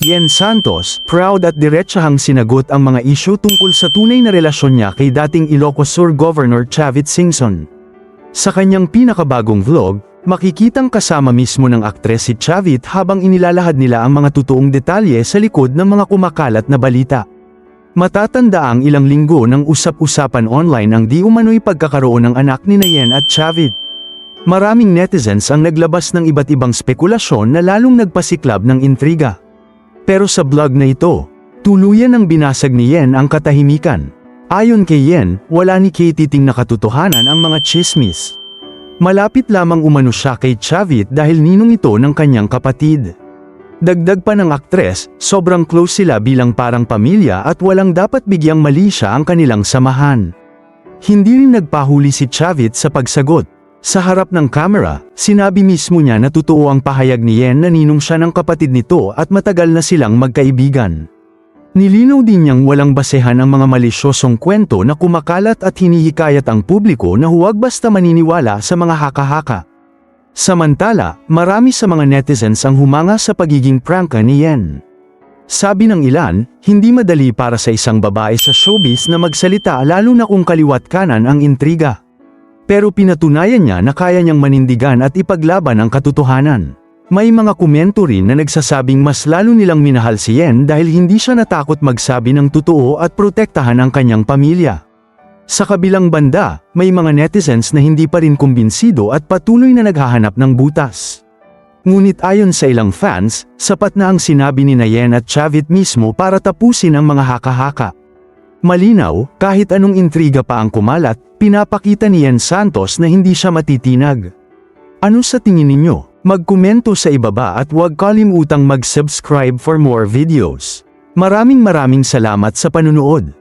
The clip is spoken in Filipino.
Yen Santos, proud at diretsahang sinagot ang mga isyu tungkol sa tunay na relasyon niya kay dating Ilocos Sur Governor Chavit Singson. Sa kanyang pinakabagong vlog, makikitang kasama mismo ng aktres si Chavit habang inilalahad nila ang mga totoong detalye sa likod ng mga kumakalat na balita. Matatanda ang ilang linggo ng usap-usapan online ang di umano'y pagkakaroon ng anak ni Yen at Chavit. Maraming netizens ang naglabas ng iba't ibang spekulasyon na lalong nagpasiklab ng intriga. Pero sa vlog na ito, tuluyan ang binasag ni Yen ang katahimikan. Ayon kay Yen, wala ni Katie na katotohanan ang mga chismis. Malapit lamang umano siya kay Chavit dahil ninong ito ng kanyang kapatid. Dagdag pa ng aktres, sobrang close sila bilang parang pamilya at walang dapat bigyang mali siya ang kanilang samahan. Hindi rin nagpahuli si Chavit sa pagsagot. Sa harap ng kamera, sinabi mismo niya na totoo ang pahayag ni Yen na ninong siya ng kapatid nito at matagal na silang magkaibigan. Nilinaw din niyang walang basehan ang mga malisyosong kwento na kumakalat at hinihikayat ang publiko na huwag basta maniniwala sa mga haka-haka. Samantala, marami sa mga netizens ang humanga sa pagiging prangka ni Yen. Sabi ng ilan, hindi madali para sa isang babae sa showbiz na magsalita lalo na kung kaliwat kanan ang intriga. Pero pinatunayan niya na kaya niyang manindigan at ipaglaban ang katotohanan. May mga komento rin na nagsasabing mas lalo nilang minahal si Yen dahil hindi siya natakot magsabi ng totoo at protektahan ang kanyang pamilya. Sa kabilang banda, may mga netizens na hindi pa rin kumbinsido at patuloy na naghahanap ng butas. Ngunit ayon sa ilang fans, sapat na ang sinabi ni Yen at Chavit mismo para tapusin ang mga haka-haka. Malinaw, kahit anong intriga pa ang kumalat, pinapakita ni Yen Santos na hindi siya matitinag. Ano sa tingin ninyo? Magkomento sa ibaba at huwag kalimutang mag-subscribe for more videos. Maraming salamat sa panunood.